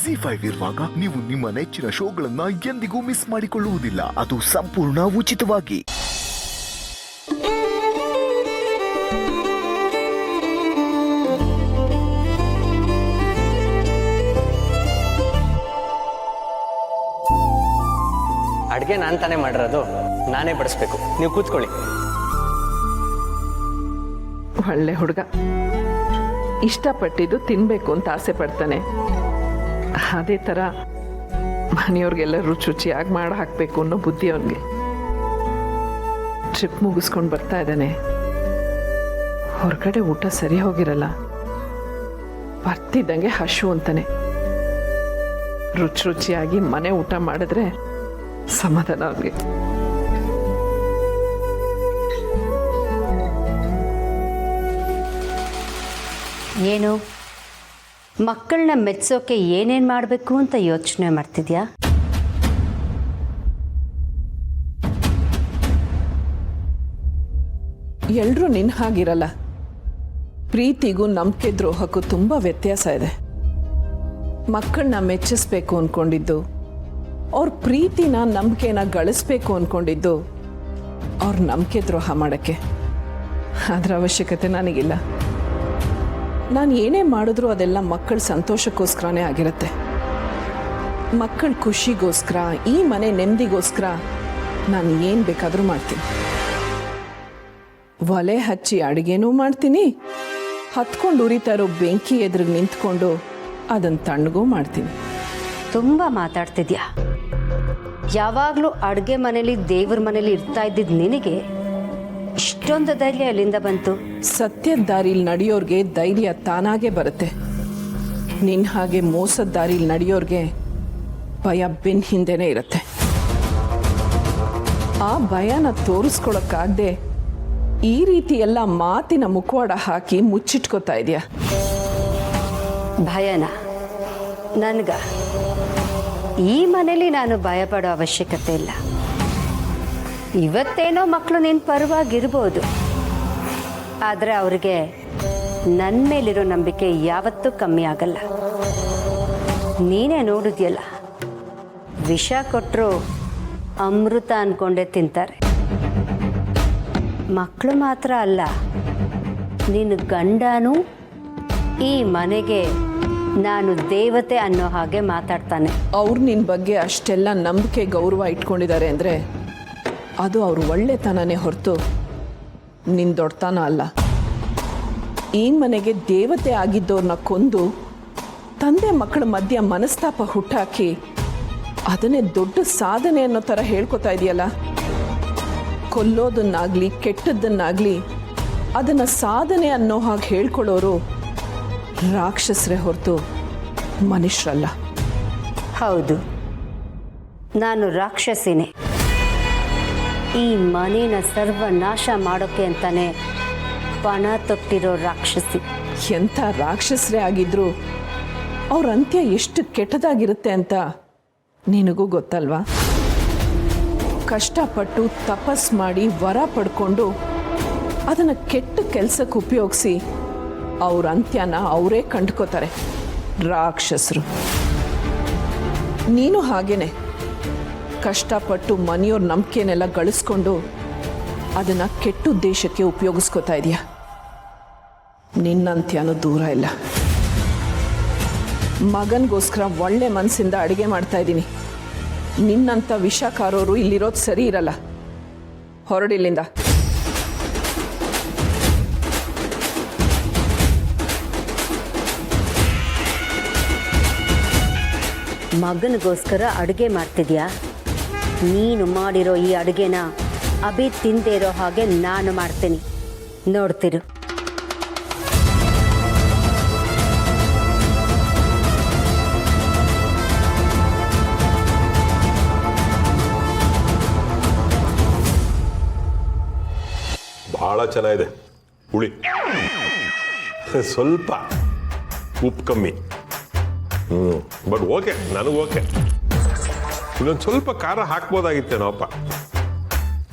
ZEE5 ಇರುವಾಗ ನೀವು ನಿಮ್ಮ ನೆಚ್ಚಿನ ಶೋಗಳನ್ನ ಎಂದಿಗೂ ಮಿಸ್ ಮಾಡಿಕೊಳ್ಳುವುದಿಲ್ಲ. ಅದು ಸಂಪೂರ್ಣ ಉಚಿತವಾಗಿ. ಅಡುಗೆ ನಾನು ತಾನೇ ಮಾಡಿರೋದು, ನಾನೇ ಬಡಿಸ್ಬೇಕು. ನೀವು ಕೂತ್ಕೊಳ್ಳಿ. ಒಳ್ಳೆ ಹುಡುಗ, ಇಷ್ಟಪಟ್ಟಿದ್ದು ತಿನ್ಬೇಕು ಅಂತ ಆಸೆ ಪಡ್ತಾನೆ. ಅದೇ ಥರ ಮನೆಯವ್ರಿಗೆಲ್ಲ ರುಚಿಯಾಗಿ ಮಾಡಿ ಹಾಕಬೇಕು ಅನ್ನೋ ಬುದ್ಧಿ ಅವನಿಗೆ. ಟ್ರಿಪ್ ಮುಗಿಸ್ಕೊಂಡು ಬರ್ತಾ ಇದ್ದಾನೆ. ಹೊರಗಡೆ ಊಟ ಸರಿ ಹೋಗಿರಲ್ಲ. ಬರ್ತಿದ್ದಂಗೆ ಹಶು ಅಂತಾನೆ. ರುಚಿಯಾಗಿ ಮನೆ ಊಟ ಮಾಡಿದ್ರೆ ಸಮಾಧಾನ ಅವನಿಗೆ. ಏನು ಮಕ್ಕಳನ್ನ ಮೆಚ್ಚೋಕೆ ಏನೇನು ಮಾಡಬೇಕು ಅಂತ ಯೋಚನೆ ಮಾಡ್ತಿದ್ಯಾ? ಎಲ್ಲರೂ ನಿನ್ನ ಹಾಗಿರಲ್ಲ. ಪ್ರೀತಿಗೂ ನಂಬಿಕೆ ದ್ರೋಹಕ್ಕೂ ತುಂಬ ವ್ಯತ್ಯಾಸ ಇದೆ. ಮಕ್ಕಳನ್ನ ಮೆಚ್ಚಿಸ್ಬೇಕು ಅಂದ್ಕೊಂಡಿದ್ದು, ಅವ್ರ ಪ್ರೀತಿನ ನಂಬಿಕೆನ ಗಳಿಸ್ಬೇಕು ಅಂದ್ಕೊಂಡಿದ್ದು, ಅವ್ರ ನಂಬಿಕೆ ದ್ರೋಹ ಮಾಡೋಕ್ಕೆ. ಅದರ ಅವಶ್ಯಕತೆ ನನಗಿಲ್ಲ. ನಾನು ಏನೇ ಮಾಡಿದ್ರೂ ಅದೆಲ್ಲ ಮಕ್ಕಳ ಸಂತೋಷಕ್ಕೋಸ್ಕರನೇ ಆಗಿರುತ್ತೆ. ಮಕ್ಕಳ ಖುಷಿಗೋಸ್ಕರ, ಈ ಮನೆ ನೆಮ್ಮದಿಗೋಸ್ಕರ ನಾನು ಏನು ಬೇಕಾದರೂ ಮಾಡ್ತೀನಿ. ಒಲೆ ಹಚ್ಚಿ ಅಡುಗೆನೂ ಮಾಡ್ತೀನಿ, ಹತ್ಕೊಂಡು ಉರಿತಾ ಇರೋ ಬೆಂಕಿ ಎದುರಿಗೆ ನಿಂತ್ಕೊಂಡು ಅದನ್ನು ತಣ್ಣಗೂ ಮಾಡ್ತೀನಿ. ತುಂಬ ಮಾತಾಡ್ತಿದ್ಯಾ. ಯಾವಾಗಲೂ ಅಡುಗೆ ಮನೇಲಿ ದೇವ್ರ ಮನೇಲಿ ಇರ್ತಾ ಇದ್ದಿದ್ದು ನಿನಗೆ ಇಷ್ಟೊಂದು ಧೈರ್ಯ ಎಲ್ಲಿಂದ ಬಂತು? ಸತ್ಯದ ದಾರಿಲಿ ನಡೆಯೋರ್ಗೆ ಧೈರ್ಯ ತಾನಾಗೆ ಬರುತ್ತೆ. ನಿನ್ನ ಹಾಗೆ ಮೋಸದ ದಾರಿಲಿ ನಡೆಯೋರ್ಗೆ ಭಯ ಬೆನ್ನ ಹಿಂದೆನೇ ಇರುತ್ತೆ. ಆ ಭಯನ ತೋರಿಸ್ಕೊಳಕ್ಕಾಗದೆ ಈ ರೀತಿ ಎಲ್ಲ ಮಾತಿನ ಮುಖವಾಡ ಹಾಕಿ ಮುಚ್ಚಿಟ್ಕೋತಾ ಇದೆಯಾ? ಭಯನ ನನಗ? ಈ ಮನೇಲಿ ನಾನು ಭಯ ಪಡೋ ಅವಶ್ಯಕತೆ ಇಲ್ಲ. ಇವತ್ತೇನೋ ಮಕ್ಕಳು ನಿನ್ನ ಪರವಾಗಿರ್ಬೋದು, ಆದರೆ ಅವ್ರಿಗೆ ನನ್ನ ಮೇಲಿರೋ ನಂಬಿಕೆ ಯಾವತ್ತೂ ಕಮ್ಮಿ ಆಗಲ್ಲ. ನೀನೇ ನೋಡಿದ್ಯಲ್ಲ, ವಿಷ ಕೊಟ್ಟರು ಅಮೃತ ಅಂದ್ಕೊಂಡೇ ತಿಂತಾರೆ. ಮಕ್ಕಳು ಮಾತ್ರ ಅಲ್ಲ, ನಿನ್ನ ಗಂಡನೂ ಈ ಮನೆಗೆ ನಾನು ದೇವತೆ ಅನ್ನೋ ಹಾಗೆ ಮಾತಾಡ್ತಾನೆ. ಅವ್ರು ನಿನ್ನ ಬಗ್ಗೆ ಅಷ್ಟೆಲ್ಲ ನಂಬಿಕೆ ಗೌರವ ಇಟ್ಕೊಂಡಿದ್ದಾರೆ ಅಂದರೆ ಅದು ಅವ್ರ ಒಳ್ಳೆತನನೇ ಹೊರತು ನಿನ್ನ ದೊಡ್ಡತನ ಅಲ್ಲ. ಈ ಮನೆಗೆ ದೇವತೆ ಆಗಿದ್ದವ್ರನ್ನ ಕೊಂದು ತಂದೆ ಮಕ್ಕಳ ಮಧ್ಯ ಮನಸ್ತಾಪ ಹುಟ್ಟಾಕಿ ಅದನ್ನೇ ದೊಡ್ಡ ಸಾಧನೆ ಅನ್ನೋ ಥರ ಹೇಳ್ಕೊತಾ ಇದೆಯಲ್ಲ. ಕೊಲ್ಲೋದನ್ನಾಗಲಿ ಕೆಟ್ಟದ್ದನ್ನಾಗಲಿ ಅದನ್ನು ಸಾಧನೆ ಅನ್ನೋ ಹಾಗೆ ಹೇಳ್ಕೊಳ್ಳೋರು ರಾಕ್ಷಸರೇ ಹೊರತು ಮನುಷ್ಯರಲ್ಲ. ಹೌದು, ನಾನು ರಾಕ್ಷಸಿನೇ. ಈ ಮನೇನ ಸರ್ವನಾಶ ಮಾಡೋಕ್ಕೆ ಅಂತಾನೆ ಪಣ ತೊಟ್ಟಿರೋ ರಾಕ್ಷಸಿ. ಎಂಥ ರಾಕ್ಷಸರೇ ಆಗಿದ್ರು ಅವ್ರ ಅಂತ್ಯ ಎಷ್ಟು ಕೆಟ್ಟದಾಗಿರುತ್ತೆ ಅಂತ ನಿನಗೂ ಗೊತ್ತಲ್ವಾ? ಕಷ್ಟಪಟ್ಟು ತಪಸ್ ಮಾಡಿ ವರ ಪಡ್ಕೊಂಡು ಅದನ್ನು ಕೆಟ್ಟ ಕೆಲಸಕ್ಕೆ ಉಪಯೋಗಿಸಿ ಅವ್ರ ಅಂತ್ಯನ ಅವರೇ ಕಂಡ್ಕೋತಾರೆ ರಾಕ್ಷಸರು. ನೀನು ಹಾಗೇನೆ ಕಷ್ಟಪಟ್ಟು ಮನೆಯವ್ರ ನಂಬಿಕೆನೆಲ್ಲ ಗಳಿಸ್ಕೊಂಡು ಅದನ್ನು ಕೆಟ್ಟ ಉದ್ದೇಶಕ್ಕೆ ಉಪಯೋಗಿಸ್ಕೋತಾ ಇದೆಯಾ? ನಿನ್ನಂತ್ಯನೂ ದೂರ ಇಲ್ಲ. ಮಗನಿಗೋಸ್ಕರ ಒಳ್ಳೆ ಮನಸ್ಸಿಂದ ಅಡುಗೆ ಮಾಡ್ತಾ ಇದ್ದೀನಿ. ನಿನ್ನಂಥ ವಿಷಕಾರೋರು ಇಲ್ಲಿರೋದು ಸರಿ ಇರಲ್ಲ. ಹೊರಡಿಲ್ಲಿಂದ. ಮಗನಿಗೋಸ್ಕರ ಅಡುಗೆ ಮಾಡ್ತಿದ್ಯಾ? ನೀನು ಮಾಡಿರೋ ಈ ಅಡುಗೆನ ಅಭಿ ತಿಂದೇ ಇರೋ ಹಾಗೆ ನಾನು ಮಾಡ್ತೀನಿ, ನೋಡ್ತಿರು. ಬಹಳ ಚೆನ್ನಾಗಿದೆ ಹುಳಿ. ಸ್ವಲ್ಪ ಉಪ್ಪು ಕಮ್ಮಿ. ಬಟ್ ಓಕೆ, ನನಗೆ ಓಕೆ. ಇನ್ನೊಂದು ಸ್ವಲ್ಪ ಖಾರ ಹಾಕ್ಬೋದಾಗಿತ್ತೇನೋಪ್ಪ.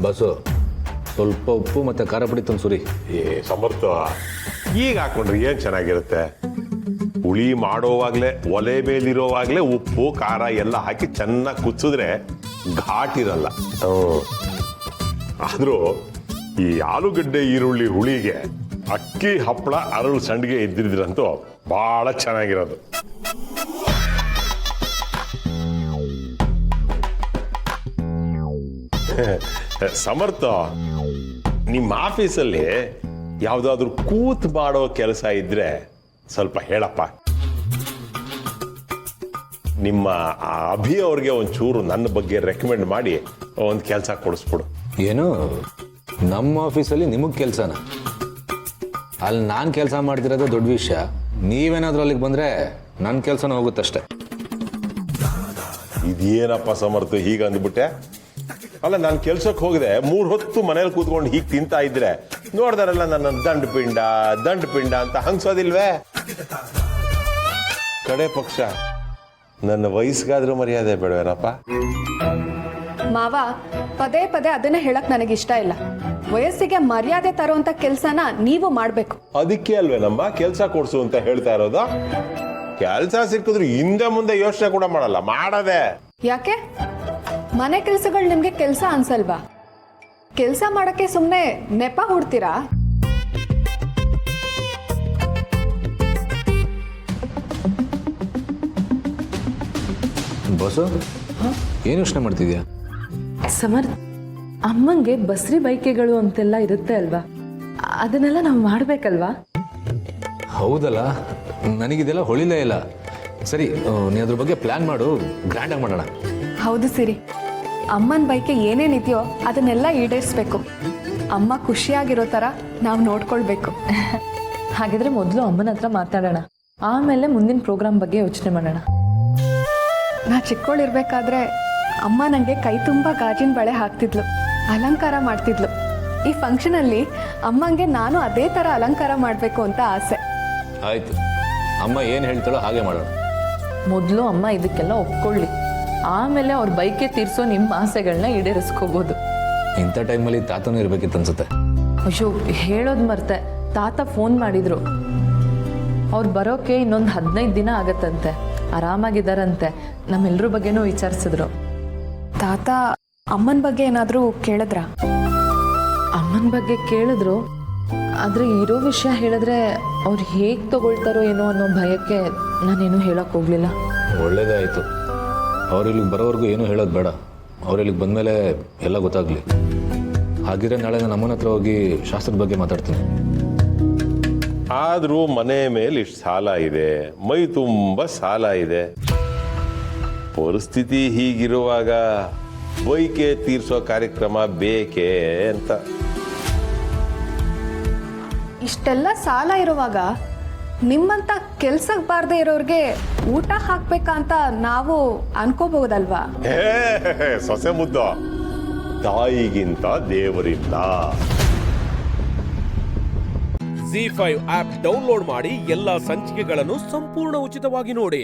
ಬಸ್ಸು, ಸ್ವಲ್ಪ ಉಪ್ಪು ಮತ್ತು ಖಾರ ಪುಡಿ ತಂದು ಸುರಿ. ಸಮರ್ಥ ಈಗ ಹಾಕೊಂಡ್ರೆ ಏನು ಚೆನ್ನಾಗಿರುತ್ತೆ. ಹುಳಿ ಮಾಡೋವಾಗ್ಲೇ ಒಲೆ ಮೇಲಿರೋವಾಗ್ಲೇ ಉಪ್ಪು ಖಾರ ಎಲ್ಲ ಹಾಕಿ ಚೆನ್ನಾಗಿ ಕುದಿಸಿದ್ರೆ ಘಾಟ್ ಇರಲ್ಲ. ಆದ್ರೂ ಈ ಆಲೂಗಡ್ಡೆ ಈರುಳ್ಳಿ ಹುಳಿಗೆ ಅಕ್ಕಿ ಹಪ್ಪಳ ಅರಳು ಸಂಡಿಗೆ ಇದ್ದಿದ್ರಂತೂ ಬಹಳ ಚೆನ್ನಾಗಿರೋದು. ಸಮರ್ಥ, ನಿಮ್ಮ ಆಫೀಸಲ್ಲಿ ಯಾವ್ದಾದ್ರು ಕೂತ್ ಮಾಡೋ ಕೆಲಸ ಇದ್ರೆ ಸ್ವಲ್ಪ ಹೇಳಪ್ಪ. ನಿಮ್ಮ ಅಭಿ ಅವ್ರಿಗೆ ಒಂಚೂರು ನನ್ನ ಬಗ್ಗೆ ರೆಕಮೆಂಡ್ ಮಾಡಿ ಒಂದು ಕೆಲಸ ಕೊಡಿಸ್ಬಿಡು. ಏನು ನಮ್ಮ ಆಫೀಸಲ್ಲಿ ನಿಮಗೆ ಕೆಲಸನ? ಅಲ್ಲಿ ನಾನು ಕೆಲಸ ಮಾಡ್ತಿರೋದೇ ದೊಡ್ಡ ವಿಷಯ. ನೀವೇನಾದ್ರೂ ಅಲ್ಲಿಗೆ ಬಂದರೆ ನನ್ನ ಕೆಲಸನ ಹೋಗುತ್ತಷ್ಟೆ. ಇದೇನಪ್ಪ ಸಮರ್ಥ ಹೀಗೆ ಅಂದ್ಬಿಟ್ಟೆ? ಅಲ್ಲ, ನಾನು ಕೆಲ್ಸಕ್ಕೆ ಹೋಗಿದೆ 3 ಹೊತ್ತು ಮನೇಲಿ ಕೂತ್ಕೊಂಡು ಹೀಗೆ ತಿಂತಾ ಇದ್ರೆ ನೋಡ್ದಾರಲ್ಲ ನನ್ನ ದಂಡ ಪಿಂಡ ಅಂತ ಹಂಗ್ಸೋದಿಲ್ವೇ? ಕಡೆ ಪಕ್ಷ ನನ್ನ ವಯಸ್ಸಿಗಾದ್ರೂ ಮರ್ಯಾದೆ ಬೇಡವೇನಪ್ಪ? ಮಾವ, ಪದೇ ಪದೇ ಅದನ್ನ ಹೇಳಕ್ ನನಗಿಷ್ಟ ಇಲ್ಲ. ವಯಸ್ಸಿಗೆ ಮರ್ಯಾದೆ ತರುವಂತ ಕೆಲ್ಸನ ನೀವು ಮಾಡ್ಬೇಕು. ಅದಕ್ಕೆ ಅಲ್ವೇ ನಮ್ಮ ಕೆಲ್ಸ ಕೊಡ್ಸು ಅಂತ ಹೇಳ್ತಾ ಇರೋದು. ಕೆಲ್ಸ ಸಿಕ್ಕಿದ್ರು ಹಿಂದೆ ಮುಂದೆ ಯೋಚನೆ ಕೂಡ ಮಾಡಲ್ಲ, ಮಾಡದೆ. ಯಾಕೆ ಮನೆ ಕೆಲ್ಸಗಳು ನಿಮ್ಗೆ ಕೆಲ್ಸ ಅನ್ಸಲ್ವಾ? ಕೆಲ್ಸ ಮಾಡಕ್ಕೆ ಸುಮ್ನೆ ನೆಪ ಹುಡ್ತೀರಾ? ಬಸ್ಸು, ಏನು ಯೋಚನೆ ಮಾಡ್ತಿದ್ಯಾ? ಸಮರ್ಥ್, ಅಮ್ಮಂಗೆ ಬಸ್ರಿ ಬೈಕೆಗಳು ಅಂತೆಲ್ಲ ಇರುತ್ತೆ ಅಲ್ವಾ, ಅದನ್ನೆಲ್ಲ ನಾವು ಮಾಡ್ಬೇಕಲ್ವಾ? ಹೌದಲ್ಲ, ನನಗಿದೆಲ್ಲ ಹೊಳಿಲೇ ಇಲ್ಲ. ಸರಿ, ನೀ ಅದ್ರ ಬಗ್ಗೆ ಪ್ಲಾನ್ ಮಾಡು, ಗ್ರ್ಯಾಂಡಾಗಿ ಮಾಡೋಣ. ಹೌದು ಸಿರಿ, ಅಮ್ಮನ ಬೈಕೆ ಏನೇನಿದೆಯೋ ಅದನ್ನೆಲ್ಲ ಈಡೇರಿಸ್ಬೇಕು. ಅಮ್ಮ ಖುಷಿಯಾಗಿರೋ ಥರ ನಾವು ನೋಡ್ಕೊಳ್ಬೇಕು. ಹಾಗಿದ್ರೆ ಮೊದಲು ಅಮ್ಮನ ಹತ್ರ ಮಾತಾಡೋಣ, ಆಮೇಲೆ ಮುಂದಿನ ಪ್ರೋಗ್ರಾಮ್ ಬಗ್ಗೆ ಯೋಚನೆ ಮಾಡೋಣ. ನಾ ಚಿಕ್ಕವಳಿರ್ಬೇಕಾದ್ರೆ ಅಮ್ಮ ನನಗೆ ಕೈ ತುಂಬ ಗಾಜಿನ ಬಳೆ ಹಾಕ್ತಿದ್ಲು, ಅಲಂಕಾರ ಮಾಡ್ತಿದ್ಲು. ಈ ಫಂಕ್ಷನಲ್ಲಿ ಅಮ್ಮಂಗೆ ನಾನು ಅದೇ ಥರ ಅಲಂಕಾರ ಮಾಡಬೇಕು ಅಂತ ಆಸೆ. ಆಯ್ತು, ಅಮ್ಮ ಏನು ಹೇಳ್ತಾಳೋ ಹಾಗೆ ಮಾಡೋಣ. ಮೊದಲು ಅಮ್ಮ ಇದಕ್ಕೆಲ್ಲ ಒಪ್ಕೊಳ್ಳಿ, ಆಮೇಲೆ ಅವ್ರ ಬೈಕೆ ತೀರ್ಸೋ ನಿಮ್ಮ ಆಸೆಗಳನ್ನ ಈಡೇರಿಸ್ಕೋಬೋದು. ಇಂಥ ಟೈಮಲ್ಲಿ ತಾತನೂ ಇರ್ಬೇಕಿತ್ತು ಅನ್ಸುತ್ತೆ. ಅಯ್ಯೋ, ಹೇಳೋದು ಮರ್ತೆ, ತಾತ ಫೋನ್ ಮಾಡಿದ್ರು. ಅವ್ರು ಬರೋಕೆ ಇನ್ನೊಂದು 15 ದಿನ ಆಗತ್ತಂತೆ. ಆರಾಮಾಗಿದ್ದಾರಂತೆ. ನಮ್ಮೆಲ್ರ ಬಗ್ಗೆನೂ ವಿಚಾರಿಸಿದ್ರು. ತಾತ ಅಮ್ಮನ ಬಗ್ಗೆ ಏನಾದರೂ ಕೇಳಿದ್ರ? ಅಮ್ಮನ ಬಗ್ಗೆ ಕೇಳಿದ್ರು, ಆದರೆ ಇರೋ ವಿಷಯ ಹೇಳಿದ್ರೆ ಅವ್ರು ಹೇಗೆ ತಗೊಳ್ತಾರೋ ಏನೋ ಅನ್ನೋ ಭಯಕ್ಕೆ ನಾನೇನು ಹೇಳೋಕೆ ಹೋಗಲಿಲ್ಲ. ಒಳ್ಳೇದೇ ಆಯಿತು. ಅವ್ರು ಇಲ್ಲಿಗೆ ಬರೋವರೆಗೂ ಏನೂ ಹೇಳೋದು ಬೇಡ. ಅವ್ರು ಇಲ್ಲಿಗೆ ಬಂದಮೇಲೆ ಎಲ್ಲ ಗೊತ್ತಾಗಲಿ. ಹಾಗಿದ್ರೆ ನಾಳೆ ನಾನು ಅಮ್ಮನ ಹತ್ರ ಹೋಗಿ ಶಾಸ್ತ್ರದ ಬಗ್ಗೆ ಮಾತಾಡ್ತೀನಿ. ಆದರೂ ಮನೆ ಮೇಲೆ ಇಷ್ಟು ಸಾಲ ಇದೆ, ಮೈ ತುಂಬ ಸಾಲ ಇದೆ. ಪರಿಸ್ಥಿತಿ ಹೀಗಿರುವಾಗ ಬೈಕೆ ತೀರ್ಸೋ ಕಾರ್ಯಕ್ರಮ ಬೇಕೇ ಅಂತ. ಇಷ್ಟೆಲ್ಲ ಸಾಲ ಇರುವಾಗ ನಿಮ್ಮಂತ ಕೆಲ್ಸಕ್ಕೆ ಬಾರದೆ ಇರೋರಿಗೆ ಊಟ ಹಾಕ್ಬೇಕಂತ ನಾವು ಅನ್ಕೋಬಹುದಲ್ವಾ? ಸೊಸೆ ಮುದ್ದ, ತಾಯಿಗಿಂತ ದೇವರಿಲ್ಲ. ZEE5 ಆಪ್ ಡೌನ್ಲೋಡ್ ಮಾಡಿ ಎಲ್ಲಾ ಸಂಚಿಕೆಗಳನ್ನು ಸಂಪೂರ್ಣ ಉಚಿತವಾಗಿ ನೋಡಿ.